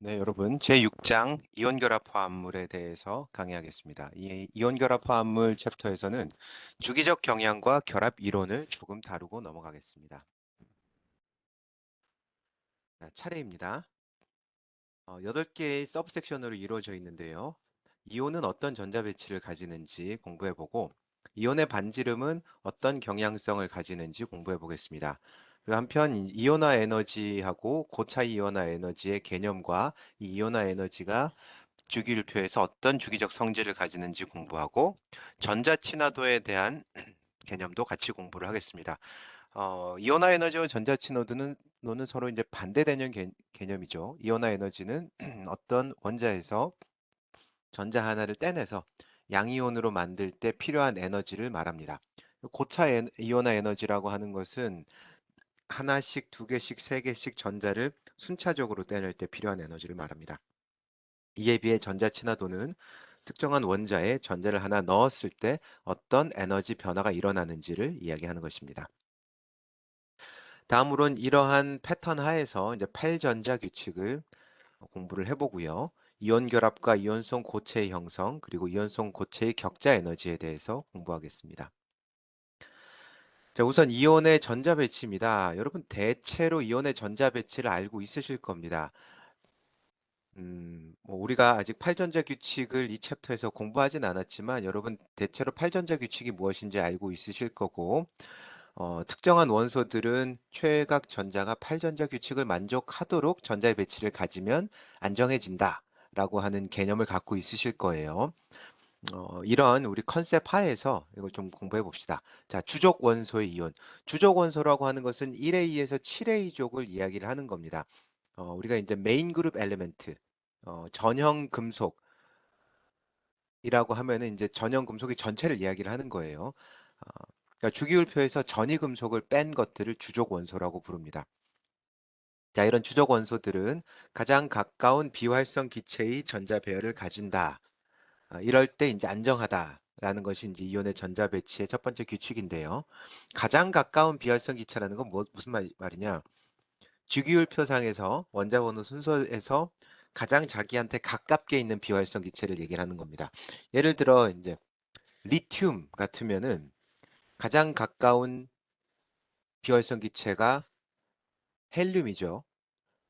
네, 여러분, 제6장 이온결합 화합물에 대해서 강의하겠습니다. 이 이온결합 화합물 챕터에서는 주기적 경향과 결합 이론을 조금 다루고 넘어가겠습니다. 자, 차례입니다. 8개의 서브섹션으로 이루어져 있는데요. 이온은 어떤 전자 배치를 가지는지 공부해보고, 이온의 반지름은 어떤 경향성을 가지는지 공부해보겠습니다. 그리고 한편 이온화 에너지하고 고차 이온화 에너지의 개념과 이 이온화 에너지가 주기율표에서 어떤 주기적 성질을 가지는지 공부하고 전자 친화도에 대한 개념도 같이 공부를 하겠습니다. 이온화 에너지와 전자 친화도는 노는 서로 이제 반대되는 개념이죠. 이온화 에너지는 어떤 원자에서 전자 하나를 떼내서 양이온으로 만들 때 필요한 에너지를 말합니다. 고차 이온화 에너지라고 하는 것은 하나씩, 두 개씩, 세 개씩 전자를 순차적으로 떼낼 때 필요한 에너지를 말합니다. 이에 비해 전자 친화도는 특정한 원자에 전자를 하나 넣었을 때 어떤 에너지 변화가 일어나는지를 이야기하는 것입니다. 다음으로는 이러한 패턴 하에서 이제 8전자 규칙을 공부를 해보고요. 이온 결합과 이온성 고체의 형성, 그리고 이온성 고체의 격자 에너지에 대해서 공부하겠습니다. 자, 우선 이온의 전자 배치입니다. 여러분 대체로 이온의 전자 배치를 알고 있으실 겁니다. 뭐 우리가 아직 8전자 규칙을 이 챕터에서 공부하진 않았지만 여러분 대체로 8전자 규칙이 무엇인지 알고 있으실 거고 특정한 원소들은 최외각 전자가 8전자 규칙을 만족하도록 전자의 배치를 가지면 안정해진다 라고 하는 개념을 갖고 있으실 거예요. 이런 우리 컨셉 하에서 이걸 좀 공부해 봅시다. 자, 주족 원소의 이온. 주족 원소라고 하는 것은 1A에서 7A족을 이야기를 하는 겁니다. 우리가 이제 메인 그룹 엘리멘트, 전형 금속이라고 하면은 이제 전형 금속의 전체를 이야기를 하는 거예요. 그러니까 주기율표에서 전이 금속을 뺀 것들을 주족 원소라고 부릅니다. 자, 이런 주족 원소들은 가장 가까운 비활성 기체의 전자 배열을 가진다. 이럴 때 이제 안정하다라는 것이 이제 이온의 전자 배치의 첫 번째 규칙인데요. 가장 가까운 비활성 기체라는 건 무슨 말이냐? 주기율표상에서 원자 번호 순서에서 가장 자기한테 가깝게 있는 비활성 기체를 얘기를 하는 겁니다. 예를 들어 이제 리튬 같으면은 가장 가까운 비활성 기체가 헬륨이죠.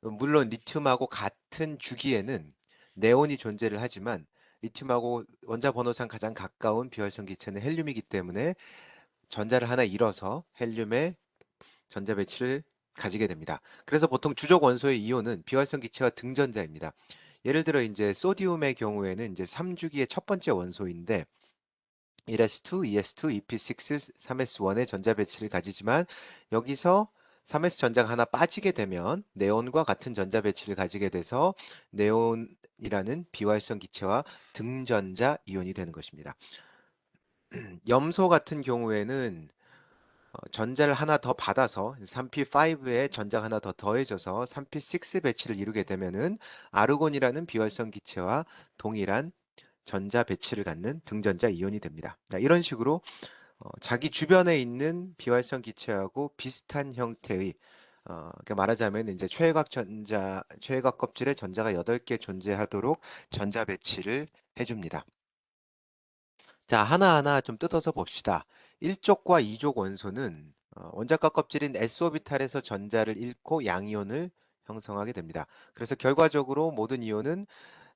물론 리튬하고 같은 주기에는 네온이 존재를 하지만 리튬하고 원자 번호상 가장 가까운 비활성 기체는 헬륨이기 때문에 전자를 하나 잃어서 헬륨의 전자 배치를 가지게 됩니다. 그래서 보통 주적 원소의 이온은 비활성 기체와 등전자입니다. 예를 들어 이제 소디움의 경우에는 이제 3주기의 첫 번째 원소인데 1s2, 2s2, EP6, 3s1의 전자 배치를 가지지만 여기서 3s 전자가 하나 빠지게 되면 네온과 같은 전자 배치를 가지게 돼서 네온이라는 비활성 기체와 등전자 이온이 되는 것입니다. 염소 같은 경우에는 전자를 하나 더 받아서 3p5에 전자가 하나 더 더해져서 3p6 배치를 이루게 되면은 아르곤이라는 비활성 기체와 동일한 전자 배치를 갖는 등전자 이온이 됩니다. 이런 식으로 자기 주변에 있는 비활성 기체하고 비슷한 형태의 그러니까 말하자면 이제 최외각 껍질에 전자가 8개 존재하도록 전자 배치를 해줍니다. 자, 하나하나 좀 뜯어서 봅시다. 1족과 2족 원소는 원자과 껍질인 s오비탈에서 전자를 잃고 양이온을 형성하게 됩니다. 그래서 결과적으로 모든 이온은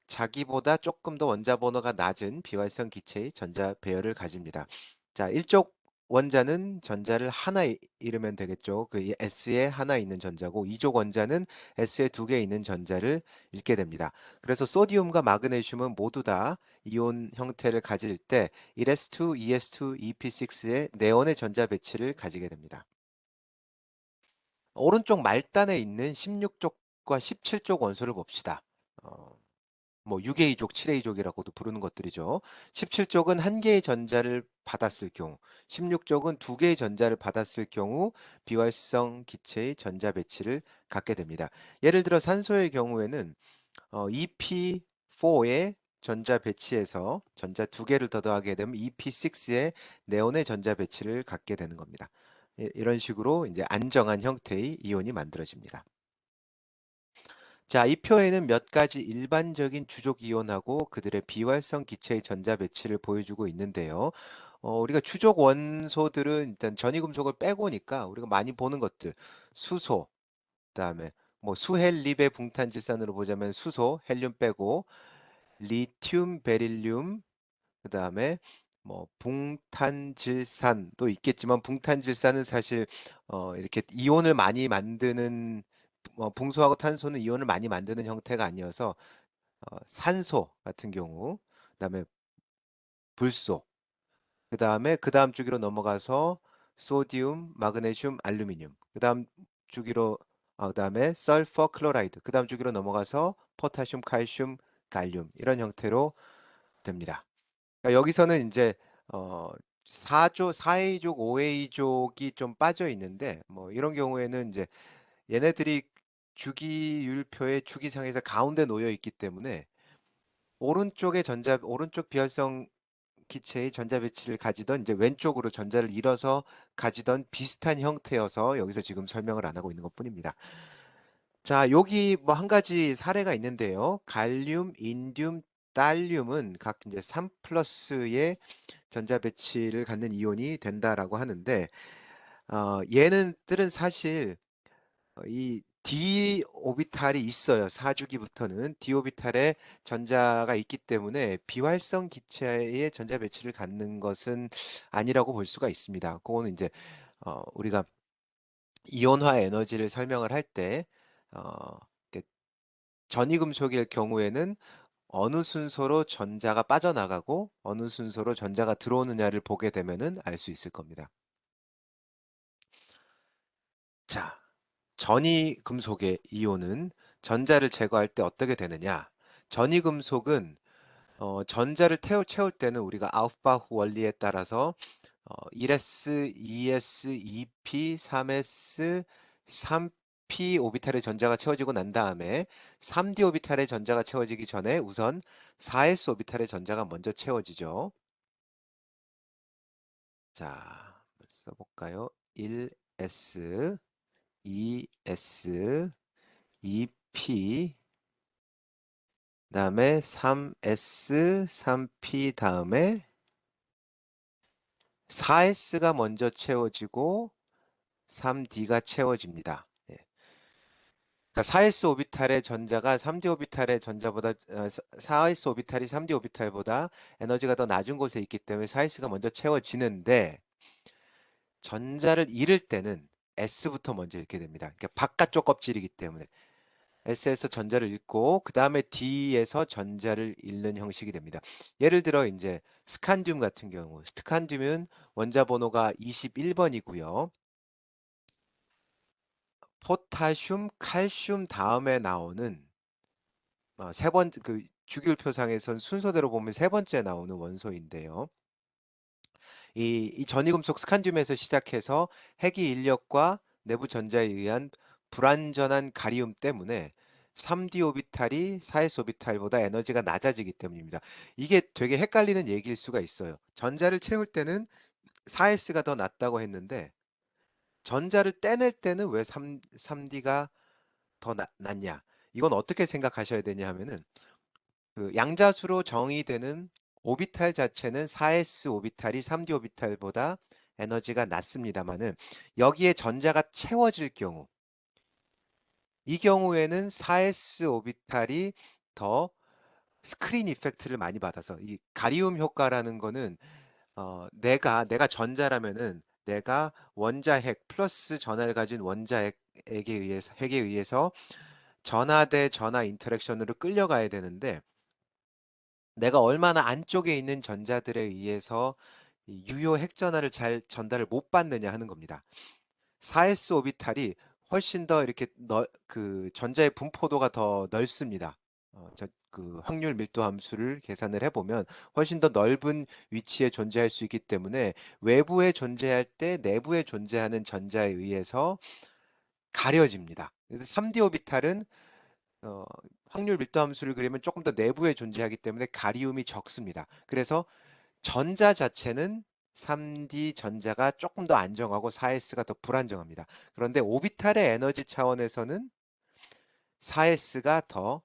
자기보다 조금 더 원자 번호가 낮은 비활성 기체의 전자 배열을 가집니다. 자, 1족 원자는 전자를 하나 잃으면 되겠죠. 그 S에 하나 있는 전자고 2족 원자는 S에 두 개 있는 전자를 잃게 됩니다. 그래서 소디움과 마그네슘은 모두 다 이온 형태를 가질 때 1s2, 2s2, EP6의 네온의 전자 배치를 가지게 됩니다. 오른쪽 말단에 있는 16족과 17족 원소를 봅시다. 어, 뭐 6A족, 7A족이라고도 부르는 것들이죠. 17족은 한 개의 전자를 받았을 경우, 16족은 두 개의 전자를 받았을 경우 비활성 기체의 전자 배치를 갖게 됩니다. 예를 들어 산소의 경우에는 EP4의 전자 배치에서 전자 두 개를 더 더하게 되면 EP6의 네온의 전자 배치를 갖게 되는 겁니다. 이런 식으로 이제 안정한 형태의 이온이 만들어집니다. 자, 이 표에는 몇 가지 일반적인 주족 이온하고 그들의 비활성 기체의 전자 배치를 보여주고 있는데요. 우리가 주족 원소들은 일단 전이금속을 빼고니까 우리가 많이 보는 것들, 수소, 그다음에 뭐 수헬립의 붕탄질산으로 보자면 수소, 헬륨 빼고 리튬, 베릴륨, 그다음에 뭐 붕탄질산도 있겠지만 붕탄질산은 사실 이렇게 이온을 많이 만드는 붕소하고 탄소는 이온을 많이 만드는 형태가 아니어서 산소 같은 경우, 그다음에 불소, 그다음에 그다음 주기로 넘어가서 소디움, 마그네슘, 알루미늄, 그다음 주기로 그다음에 설퍼, 클로라이드, 그다음 주기로 넘어가서 포타슘, 칼슘, 갈륨 이런 형태로 됩니다. 그러니까 여기서는 이제 어 4A족, 5A족이 좀 빠져 있는데 뭐 이런 경우에는 이제 얘네들이 주기율표의 주기상에서 가운데 놓여 있기 때문에 오른쪽 비활성 기체의 전자 배치를 가지던 이제 왼쪽으로 전자를 잃어서 가지던 비슷한 형태여서 여기서 지금 설명을 안 하고 있는 것뿐입니다. 자, 여기 뭐 한 가지 사례가 있는데요. 갈륨, 인듐, 딸륨은 각 이제 3 플러스의 전자 배치를 갖는 이온이 된다라고 하는데, 얘는들은 사실 이 d 오비탈이 있어요. 4주기부터는 d 오비탈에 전자가 있기 때문에 비활성 기체의 전자 배치를 갖는 것은 아니라고 볼 수가 있습니다. 그거는 이제 우리가 이온화 에너지를 설명을 할 때 이렇게 전이금속일 경우에는 어느 순서로 전자가 빠져나가고 어느 순서로 전자가 들어오느냐를 보게 되면은 알 수 있을 겁니다. 자, 전이 금속의 이온은 전자를 제거할 때 어떻게 되느냐? 전이 금속은 전자를 채울 때는 우리가 아우프바흐 원리에 따라서 1s, 2s, 2p, 3s, 3p 오비탈의 전자가 채워지고 난 다음에 3d 오비탈의 전자가 채워지기 전에 우선 4s 오비탈의 전자가 먼저 채워지죠. 자, 써볼까요? 1s, 2s, 2p, 다음에 3s, 3p 다음에 4s가 먼저 채워지고 3d가 채워집니다. 예. 그러니까 4s 오비탈의 전자가 3d 오비탈의 전자보다 4s 오비탈이 3d 오비탈보다 에너지가 더 낮은 곳에 있기 때문에 4s가 먼저 채워지는데 전자를 잃을 때는 s부터 먼저 잃게 됩니다. 그러니까 바깥쪽 껍질이기 때문에 S에서 전자를 읽고 그 다음에 D에서 전자를 읽는 형식이 됩니다. 예를 들어 이제 스칸듐 같은 경우 스칸듐은 원자 번호가 21번이고요. 포타슘, 칼슘 다음에 나오는 그 주기율표상에선 순서대로 보면 세 번째 나오는 원소인데요. 이 전이금속 스칸듐에서 시작해서 핵이 인력과 내부 전자에 의한 불완전한 가리움 때문에 3d 오비탈이 4s 오비탈보다 에너지가 낮아지기 때문입니다. 이게 되게 헷갈리는 얘기일 수가 있어요. 전자를 채울 때는 4s가 더 낮다고 했는데 전자를 떼낼 때는 왜 3D가 더 낮냐? 이건 어떻게 생각하셔야 되냐 하면은 그 양자수로 정의되는 오비탈 자체는 4s 오비탈이 3d 오비탈보다 에너지가 낮습니다만은 여기에 전자가 채워질 경우 이 경우에는 4s 오비탈이 더 스크린 이펙트를 많이 받아서 이 가리움 효과라는 거는 내가 전자라면은 내가 원자핵 플러스 전하를 가진 핵에 의해서 전하 대 전하 인터랙션으로 끌려가야 되는데 내가 얼마나 안쪽에 있는 전자들에 의해서 이 유효 핵전하를 잘 전달을 못 받느냐 하는 겁니다. 4s 오비탈이 훨씬 더 이렇게 그 전자의 분포도가 더 넓습니다. 그 확률 밀도 함수를 계산을 해보면 훨씬 더 넓은 위치에 존재할 수 있기 때문에 외부에 존재할 때 내부에 존재하는 전자에 의해서 가려집니다. 그래서 3d 오비탈은 어, 확률 밀도 함수를 그리면 조금 더 내부에 존재하기 때문에 가리움이 적습니다. 그래서 전자 자체는 3D 전자가 조금 더 안정하고 4S가 더 불안정합니다. 그런데 오비탈의 에너지 차원에서는 4S가 더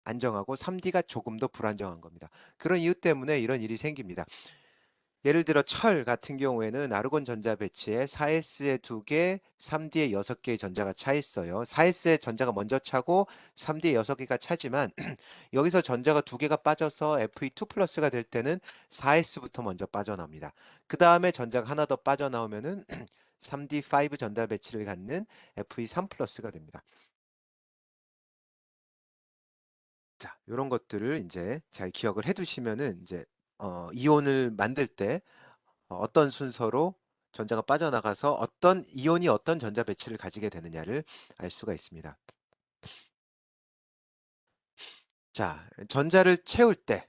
안정하고 3D가 조금 더 불안정한 겁니다. 그런 이유 때문에 이런 일이 생깁니다. 예를 들어 철 같은 경우에는 아르곤 전자 배치에 4S에 2개, 3D에 6개의 전자가 차 있어요. 4S에 전자가 먼저 차고 3D에 6개가 차지만 여기서 전자가 2개가 빠져서 Fe2 플러스가 될 때는 4S부터 먼저 빠져나옵니다. 그 다음에 전자가 하나 더 빠져나오면은 3D5 전자 배치를 갖는 Fe3 플러스가 됩니다. 자, 이런 것들을 이제 잘 기억을 해두시면은 이제 이온을 만들 때 어떤 순서로 전자가 빠져나가서 어떤 이온이 어떤 전자 배치를 가지게 되느냐를 알 수가 있습니다. 자, 전자를 채울 때,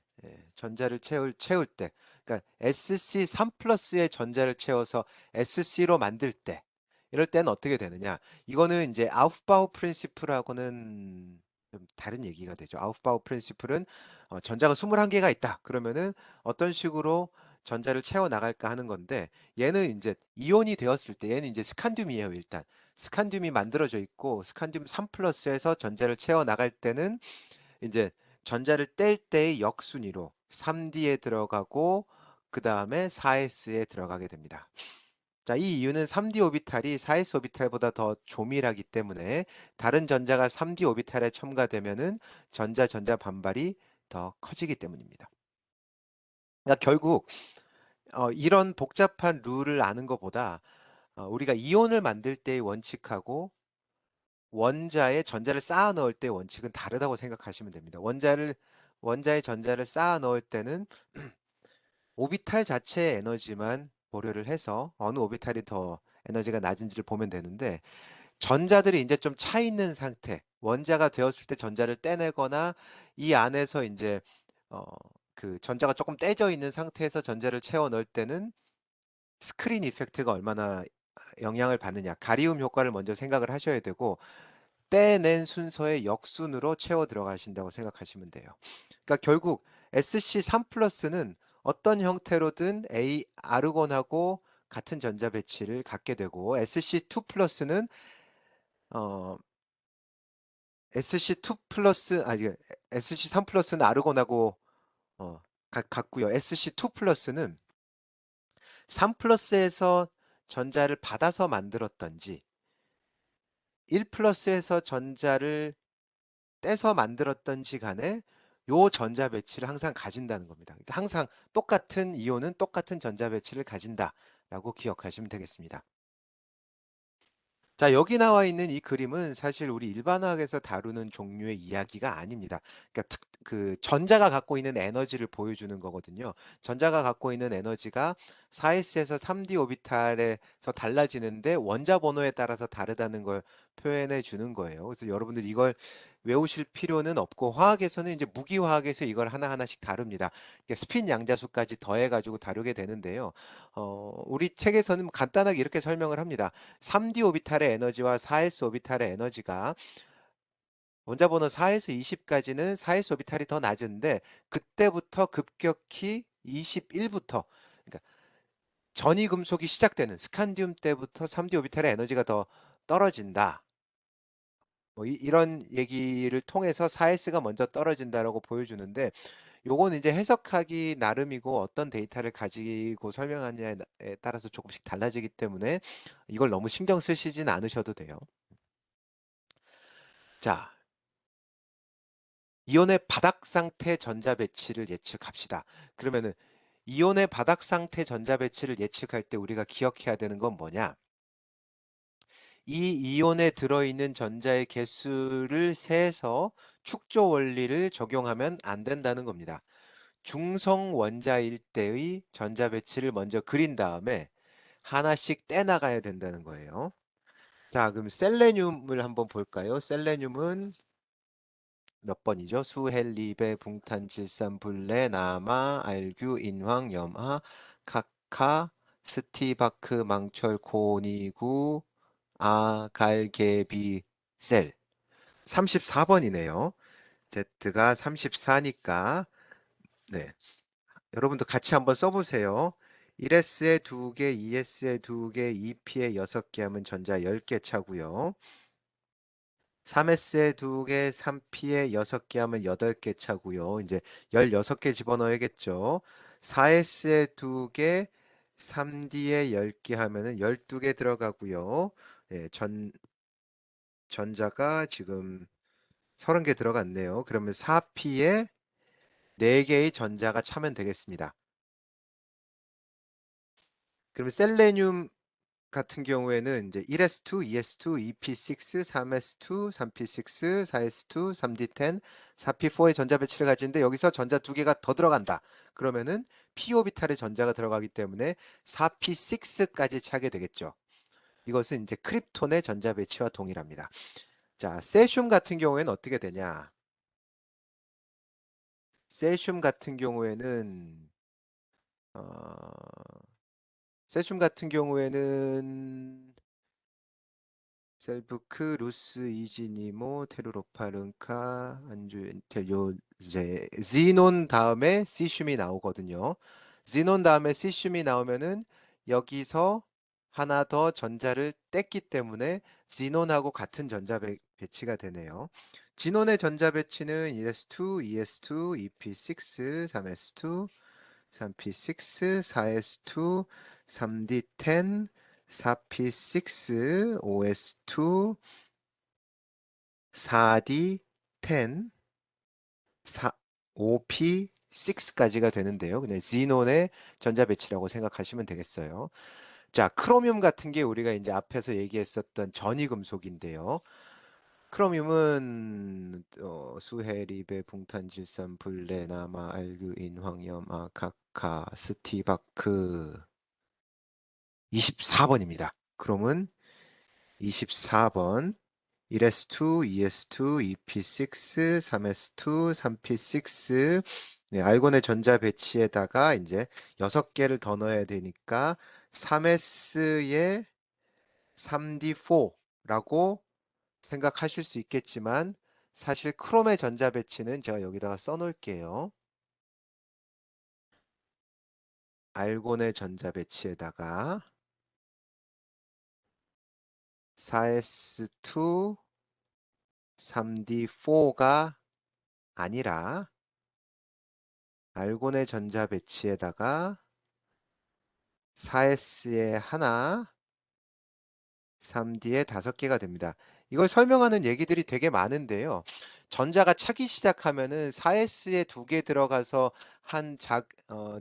전자를 채울 때, 그러니까 SC3 플러스의 전자를 채워서 SC로 만들 때, 이럴 때는 어떻게 되느냐? 이거는 이제 아우프바우 프린시플하고는 좀 다른 얘기가 되죠. 아우프바우 프린시플은 전자가 21개가 있다. 그러면은 어떤 식으로 전자를 채워 나갈까 하는 건데, 얘는 이제 이온이 되었을 때, 얘는 이제 스칸듐이에요, 일단. 스칸듐이 만들어져 있고, 스칸듐 3 플러스에서 전자를 채워 나갈 때는 이제 전자를 뗄 때의 역순위로 3D에 들어가고 그 다음에 4S에 들어가게 됩니다. 자, 이 이유는 3D 오비탈이 4S 오비탈보다 더 조밀하기 때문에 다른 전자가 3D 오비탈에 첨가되면은 전자 반발이 더 커지기 때문입니다. 그러니까 결국 이런 복잡한 룰을 아는 것보다 우리가 이온을 만들 때의 원칙하고 원자에 전자를 쌓아 넣을 때 원칙은 다르다고 생각하시면 됩니다. 원자에 전자를 쌓아 넣을 때는 오비탈 자체의 에너지만 고려를 해서 어느 오비탈이 더 에너지가 낮은지를 보면 되는데 전자들이 이제 좀 차 있는 상태, 원자가 되었을 때 전자를 떼내거나 이 안에서 이제 어, 그 전자가 조금 떼져 있는 상태에서 전자를 채워 넣을 때는 스크린 이펙트가 얼마나 영향을 받느냐, 가리움 효과를 먼저 생각을 하셔야 되고 떼낸 순서의 역순으로 채워 들어가신다고 생각하시면 돼요. 그러니까 결국 SC3 플러스는 어떤 형태로든 A 아르곤하고 같은 전자 배치를 갖게 되고 SC2 플러스는 어 SC2 플러스 아니 SC3 플러스는 아르곤하고 같고요. SC2 플러스는 3 플러스에서 전자를 받아서 만들었던지 1 플러스에서 전자를 떼서 만들었던지 간에 요 전자 배치를 항상 가진다는 겁니다. 그러니까 항상 똑같은 이온은 똑같은 전자 배치를 가진다라고 기억하시면 되겠습니다. 자, 여기 나와 있는 이 그림은 사실 우리 일반화학에서 다루는 종류의 이야기가 아닙니다. 그러니까 그 전자가 갖고 있는 에너지를 보여주는 거거든요. 전자가 갖고 있는 에너지가 4s에서 3d 오비탈에서 달라지는데 원자 번호에 따라서 다르다는 걸 표현해 주는 거예요. 그래서 여러분들 이걸 외우실 필요는 없고 화학에서는 이제 무기화학에서 이걸 하나하나씩 다룹니다. 스핀 양자수까지 더해가지고 다루게 되는데요. 우리 책에서는 간단하게 이렇게 설명을 합니다. 3D 오비탈의 에너지와 4s 오비탈의 에너지가 원자 번호 4에서 20까지는 4s 오비탈이 더 낮은데 그때부터 급격히 21부터 그러니까 전이 금속이 시작되는 스칸디움 때부터 3D 오비탈의 에너지가 더 떨어진다. 뭐 런 얘기를 통해서 4S가 먼저 떨어진다라고 보여주는데 요거는 이제 해석하기 나름이고 어떤 데이터를 가지고 설명하냐에 따라서 조금씩 달라지기 때문에 이걸 너무 신경 쓰시진 않으셔도 돼요. 자, 이온의 바닥 상태 전자 배치를 예측합시다. 그러면은 이온의 바닥 상태 전자 배치를 예측할 때 우리가 기억해야 되는 건 뭐냐? 이 이온에 들어있는 전자의 개수를 세서 축조 원리를 적용하면 안 된다는 겁니다. 중성 원자일 때의 전자 배치를 먼저 그린 다음에 하나씩 떼나가야 된다는 거예요. 자, 그럼 셀레늄을 한번 볼까요? 셀레늄은 몇 번이죠? 수헬리베, 붕탄, 질산, 불레, 나마, 알규, 인황, 염화, 카카, 스티바크, 망철, 코니구, 갈개비, 셀. 34번이네요. Z가 34니까 네. 여러분도 같이 한번 써보세요. 1S에 2개, 2S에 2개, 2P에 6개 하면 전자 10개 차고요. 3S에 2개, 3P에 6개 하면 8개 차고요. 이제 16개 집어넣어야겠죠. 4S에 2개, 3D에 10개 하면은 12개 들어가고요. 예, 전자가 지금 30개 들어갔네요. 그러면 4P에 4개의 전자가 차면 되겠습니다. 그러면 셀레늄 같은 경우에는 이제 1s2, 2s2, 2p6, 3s2, 3p6, 4s2, 3d10, 4p4의 전자 배치를 가지는데 여기서 전자 2개가 더 들어간다. 그러면은 p 오비탈의 전자가 들어가기 때문에 4p6까지 차게 되겠죠. 이것은 이제 크립톤의 전자 배치와 동일합니다. 자, 세슘 같은 경우에는 어떻게 되냐? 세슘 같은 경우에는 어, 세슘 같은 경우에는 셀부크, 루스, 이지니모, 테루로파른카, 요 이제 지논 다음에 시슘이 나오거든요. 지논 다음에 시슘이 나오면은 여기서 하나 더 전자를 뗐기 때문에 지논하고 같은 전자 배치가 되네요. 지논의 전자 배치는 1s2, 2s2, 2p6, 3s2, 3p6, 4s2, 3d10, 4p6, os2, 4d10, 5p6까지가 되는데요. 그냥 지논의 전자 배치라고 생각하시면 되겠어요. 자, 크로뮴 같은 게 우리가 이제 앞에서 얘기했었던 전이 금속인데요. 크로뮴은 수헤리베, 붕탄질산, 불레, 나마, 알그인, 황염, 아카카, 스티바크 24번입니다. 크롬은 24번 1s2, 2s2, 2p6, 3s2, 3p6 네, 알곤의 전자 배치에다가 이제 6개를 더 넣어야 되니까 3s에 3d4라고 생각하실 수 있겠지만 사실 크롬의 전자 배치는 제가 여기다가 써놓을게요. 알곤의 전자 배치에다가 4s2, 3d4가 아니라 알곤의 전자 배치에다가 4s에 하나, 3d에 5개가 됩니다. 이걸 설명하는 얘기들이 되게 많은데요. 전자가 차기 시작하면은 4s에 2개 들어가서 한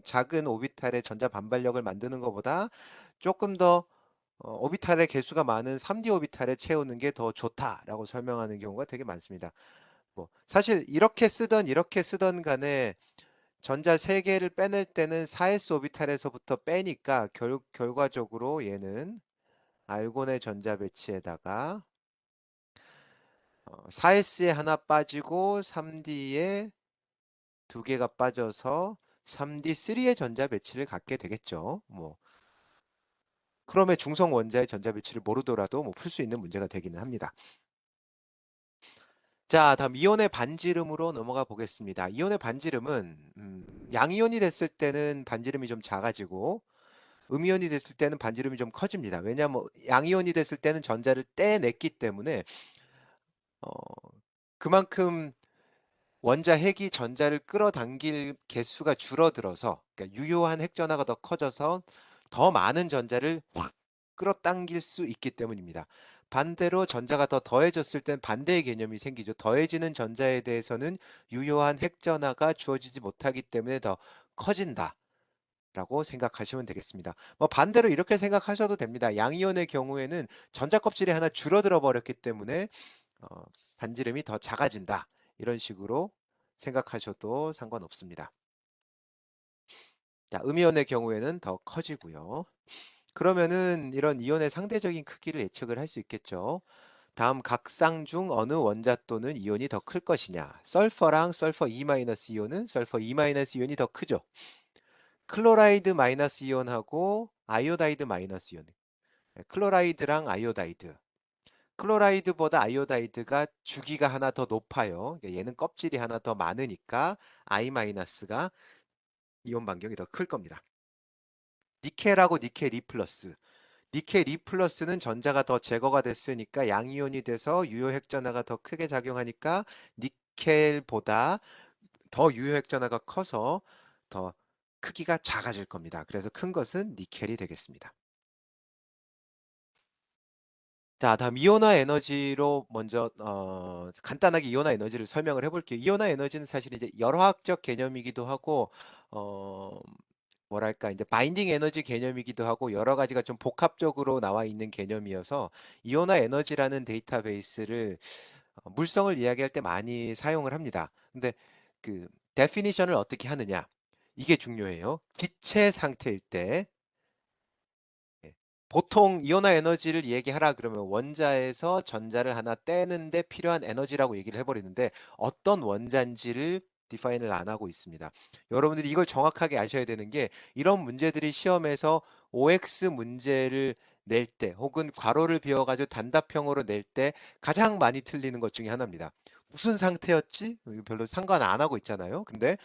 작은 오비탈의 전자 반발력을 만드는 것보다 조금 더 오비탈의 개수가 많은 3D 오비탈에 채우는 게 더 좋다라고 설명하는 경우가 되게 많습니다. 뭐 사실 이렇게 쓰던 간에 전자 3개를 빼낼 때는 4s 오비탈에서부터 빼니까 결과적으로 얘는 알곤의 전자 배치에다가 4s에 하나 빠지고 3d에 2개가 빠져서 3d3의 전자 배치를 갖게 되겠죠. 뭐 크롬의 중성 원자의 전자 배치를 모르더라도 뭐 풀 수 있는 문제가 되기는 합니다. 자, 다음 이온의 반지름으로 넘어가 보겠습니다. 이온의 반지름은 양이온이 됐을 때는 반지름이 좀 작아지고 음이온이 됐을 때는 반지름이 좀 커집니다. 왜냐하면 양이온이 됐을 때는 전자를 떼냈기 때문에 어, 그만큼 원자 핵이 전자를 끌어당길 개수가 줄어들어서 그러니까 유효한 핵전하가 더 커져서 더 많은 전자를 확 끌어당길 수 있기 때문입니다. 반대로 전자가 더 더해졌을 땐 반대의 개념이 생기죠. 더해지는 전자에 대해서는 유효한 핵전하가 주어지지 못하기 때문에 더 커진다. 라고 생각하시면 되겠습니다. 뭐 반대로 이렇게 생각하셔도 됩니다. 양이온의 경우에는 전자 껍질이 하나 줄어들어 버렸기 때문에 어, 반지름이 더 작아진다. 이런 식으로 생각하셔도 상관없습니다. 자, 음이온의 경우에는 더 커지고요. 그러면은 이런 이온의 상대적인 크기를 예측을 할 수 있겠죠. 다음 각 쌍 중 어느 원자 또는 이온이 더 클 것이냐. 설퍼랑 설퍼 2- 이온은 설퍼 2- 이온이 더 크죠. 클로라이드 마이너스 이온하고 아이오다이드 마이너스 이온. 네, 클로라이드랑 아이오다이드. 클로라이드보다 아이오다이드가 주기가 하나 더 높아요. 그러니까 얘는 껍질이 하나 더 많으니까 I-가 이온 반경이 더 클 겁니다. 니켈하고 니켈 2 플러스. 니켈 2 플러스는 전자가 더 제거가 됐으니까 양이온이 돼서 유효 핵전하가 더 크게 작용하니까 니켈보다 더 유효 핵전하가 커서 더 크기가 작아질 겁니다. 그래서 큰 것은 니켈이 되겠습니다. 자, 다음 이온화 에너지로 먼저 간단하게 이온화 에너지를 설명을 해볼게요. 이온화 에너지는 사실 이제 열화학적 개념이기도 하고 어, 뭐랄까 이제 바인딩 에너지 개념이기도 하고 여러 가지가 좀 복합적으로 나와 있는 개념이어서 이온화 에너지라는 데이터베이스를 물성을 이야기할 때 많이 사용을 합니다. 근데 그 데피니션을 어떻게 하느냐? 이게 중요해요. 기체 상태일 때 예. 보통 이온화 에너지를 얘기하라 그러면 원자에서 전자를 하나 떼는데 필요한 에너지라고 얘기를 해버리는데 어떤 원자인지를 디파인을 안 하고 있습니다. 여러분들이 이걸 정확하게 아셔야 되는 게 이런 문제들이 시험에서 OX 문제를 낼 때 혹은 괄호를 비워가지고 단답형으로 낼 때 가장 많이 틀리는 것 중에 하나입니다. 무슨 상태였지? 이거 별로 상관 안 하고 있잖아요. 근데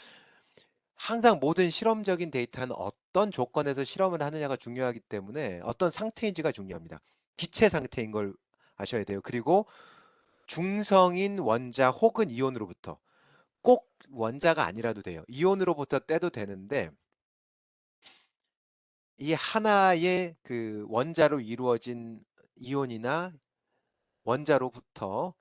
항상 모든 실험적인 데이터는 어떤 조건에서 실험을 하느냐가 중요하기 때문에 어떤 상태인지가 중요합니다. 기체 상태인 걸 아셔야 돼요. 그리고 중성인 원자 혹은 이온으로부터 꼭 원자가 아니라도 돼요. 이온으로부터 떼도 되는데 이 하나의 그 원자로 이루어진 이온이나 원자로부터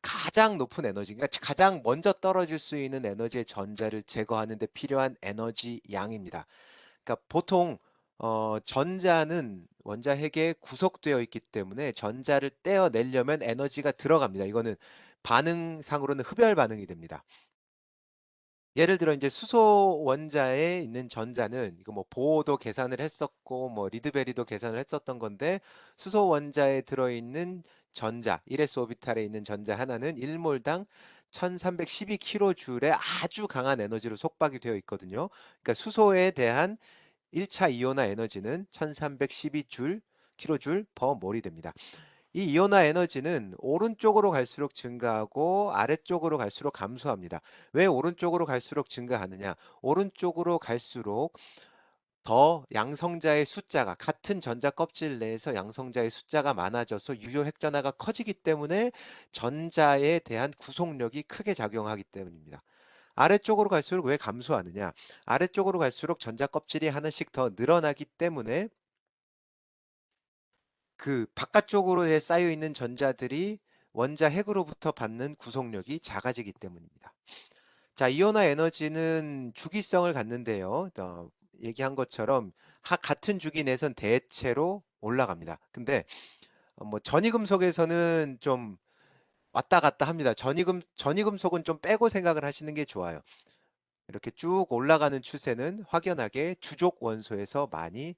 가장 높은 에너지, 그러니까 가장 먼저 떨어질 수 있는 에너지의 전자를 제거하는 데 필요한 에너지 양입니다. 그러니까 보통 전자는 원자 핵에 구속되어 있기 때문에 전자를 떼어내려면 에너지가 들어갑니다. 이거는 반응상으로는 흡열 반응이 됩니다. 예를 들어 이제 수소 원자에 있는 전자는 이거 뭐 보호도 계산을 했었고 뭐 리드베리도 계산을 했었던 건데 수소 원자에 들어있는 전자 1s 오비탈에 있는 전자 하나는 1몰당 1312kJ의 아주 강한 에너지로 속박이 되어 있거든요. 그러니까 수소에 대한 1차 이온화 에너지는 1312줄 킬로줄 퍼 몰이 됩니다. 이 이온화 에너지는 오른쪽으로 갈수록 증가하고 아래쪽으로 갈수록 감소합니다. 왜 오른쪽으로 갈수록 증가하느냐? 오른쪽으로 갈수록 더 양성자의 숫자가 같은 전자 껍질 내에서 양성자의 숫자가 많아져서 유효 핵전하가 커지기 때문에 전자에 대한 구속력이 크게 작용하기 때문입니다. 아래쪽으로 갈수록 왜 감소하느냐? 아래쪽으로 갈수록 전자 껍질이 하나씩 더 늘어나기 때문에 그 바깥쪽으로 쌓여 있는 전자들이 원자 핵으로부터 받는 구속력이 작아지기 때문입니다. 자, 이온화 에너지는 주기성을 갖는데요. 얘기한 것처럼 같은 주기 내선 대체로 올라갑니다. 근데 뭐 전이금속에서는 좀 왔다 갔다 합니다. 전이금속은 좀 빼고 생각을 하시는 게 좋아요. 이렇게 쭉 올라가는 추세는 확연하게 주족 원소에서 많이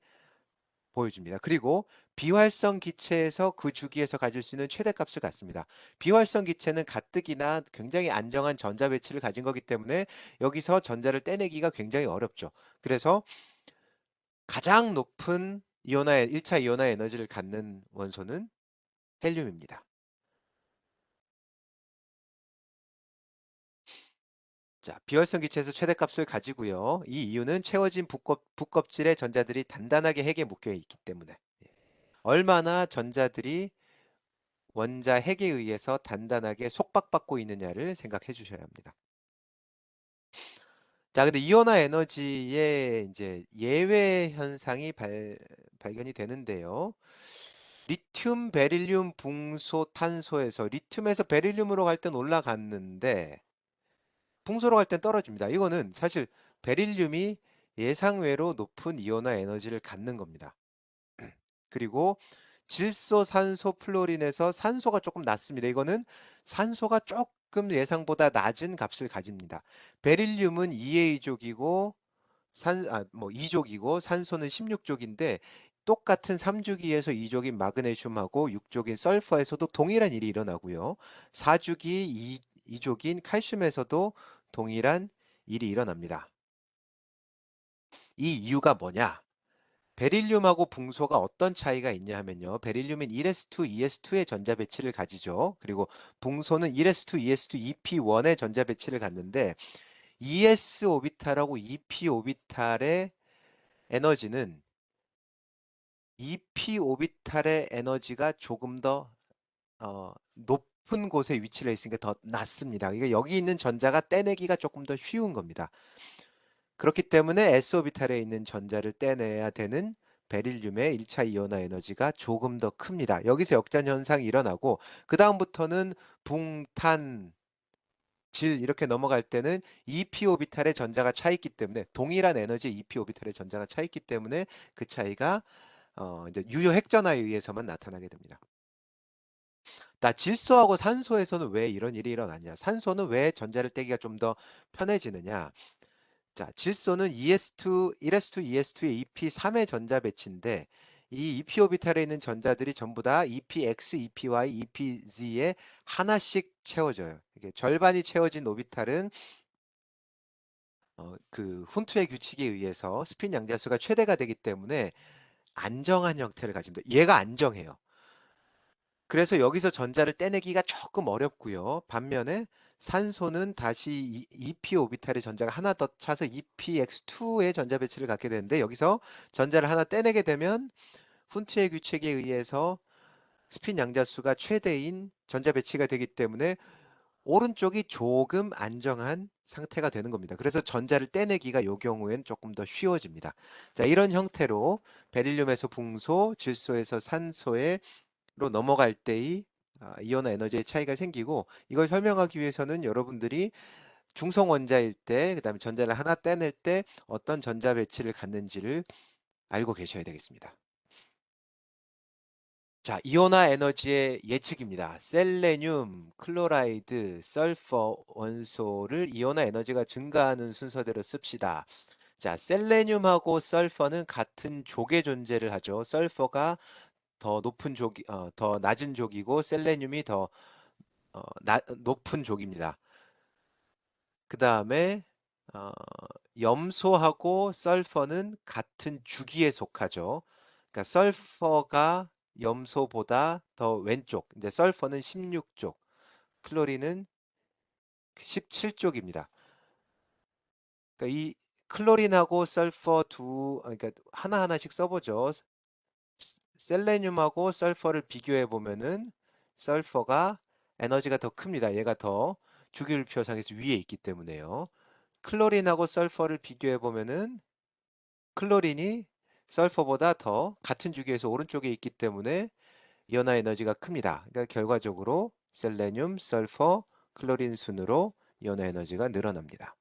보여줍니다. 그리고 비활성 기체에서 그 주기에서 가질 수 있는 최대값을 갖습니다. 비활성 기체는 가뜩이나 굉장히 안정한 전자 배치를 가진 거기 때문에 여기서 전자를 떼내기가 굉장히 어렵죠. 그래서 가장 높은 1차 이온화 에너지를 갖는 원소는 헬륨입니다. 자, 비활성 기체에서 최대값을 가지고요. 이 이유는 채워진 붓껍질의 전자들이 단단하게 핵에 묶여 있기 때문에. 예. 얼마나 전자들이 원자 핵에 의해서 단단하게 속박받고 있느냐를 생각해 주셔야 합니다. 자, 근데 이온화 에너지의 이제 예외 현상이 발견이 되는데요. 리튬, 베릴륨, 붕소, 탄소에서 리튬에서 베릴륨으로 갈 땐 올라갔는데 붕소로 갈 땐 떨어집니다. 이거는 사실 베릴륨이 예상외로 높은 이온화 에너지를 갖는 겁니다. 그리고 질소, 산소, 플로린에서 산소가 조금 낮습니다. 이거는 산소가 조금 예상보다 낮은 값을 가집니다. 베릴륨은 2A족이고 뭐 2족이고 산소는 16족인데 똑같은 3주기에서 2족인 마그네슘하고 6족인 설퍼에서도 동일한 일이 일어나고요. 4주기 2족인 칼슘에서도 동일한 일이 일어납니다. 이 이유가 뭐냐? 베릴륨하고 붕소가 어떤 차이가 있냐 하면요. 베릴륨은 1s2, 2s2의 전자 배치를 가지죠. 그리고 붕소는 1s2, 2s2, EP1의 전자 배치를 갖는데 2s 오비탈하고 EP 오비탈의 에너지는 EP 오비탈의 에너지가 조금 더 높은 곳에 위치를 했으니까 더 낫습니다. 이게 여기 있는 전자가 떼내기가 조금 더 쉬운 겁니다. 그렇기 때문에 S오비탈에 있는 전자를 떼내야 되는 베릴륨의 1차 이온화 에너지가 조금 더 큽니다. 여기서 역전 현상이 일어나고 그 다음부터는 붕, 탄, 질 이렇게 넘어갈 때는 EP 오비탈의 전자가 차 있기 때문에 동일한 에너지 EP 오비탈의 전자가 차 있기 때문에 그 차이가 이제 유효 핵전화에 의해서만 나타나게 됩니다. 나 질소하고 산소에서는 왜 이런 일이 일어나냐? 산소는 왜 전자를 떼기가 좀 더 편해지느냐? 자, 질소는 ES2, 1s2, ES2의 EP3의 전자 배치인데 이 EP 오비탈에 있는 전자들이 전부 다 EPX, EPY, EPZ에 하나씩 채워져요. 이게 절반이 채워진 오비탈은 그 훈투의 규칙에 의해서 스핀 양자수가 최대가 되기 때문에 안정한 형태를 가집니다. 얘가 안정해요. 그래서 여기서 전자를 떼내기가 조금 어렵고요. 반면에 산소는 다시 EP 오비탈의 전자가 하나 더 차서 EPX2의 전자 배치를 갖게 되는데 여기서 전자를 하나 떼내게 되면 훈트의 규칙에 의해서 스핀 양자수가 최대인 전자 배치가 되기 때문에 오른쪽이 조금 안정한 상태가 되는 겁니다. 그래서 전자를 떼내기가 이 경우엔 조금 더 쉬워집니다. 자, 이런 형태로 베릴륨에서 붕소, 질소에서 산소에 로 넘어갈 때의 이온화 에너지의 차이가 생기고 이걸 설명하기 위해서는 여러분들이 중성 원자일 때, 그다음에 전자를 하나 떼낼 때 어떤 전자 배치를 갖는지를 알고 계셔야 되겠습니다. 자, 이온화 에너지의 예측입니다. 셀레늄, 클로라이드, 설퍼 원소를 이온화 에너지가 증가하는 순서대로 씁시다. 자, 셀레늄하고 설퍼는 같은 족의 존재를 하죠. 설퍼가 더 높은 족이, 더 낮은 족이고 셀레늄이 더 높은 족입니다. 그 다음에 어, 염소하고 설퍼는 같은 주기에 속하죠. 그러니까 설퍼가 염소보다 더 왼쪽, 이제 설퍼는 16쪽, 클로린은 17쪽입니다. 그러니까 이 클로린하고 설퍼 그러니까 하나하나씩 써보죠. 셀레늄하고 설퍼를 비교해 보면은 설퍼가 에너지가 더 큽니다. 얘가 더 주기율표상에서 위에 있기 때문에요. 클로린하고 설퍼를 비교해 보면은 클로린이 설퍼보다 더 같은 주기에서 오른쪽에 있기 때문에 이온화 에너지가 큽니다. 그러니까 결과적으로 셀레늄, 설퍼, 클로린 순으로 이온화 에너지가 늘어납니다.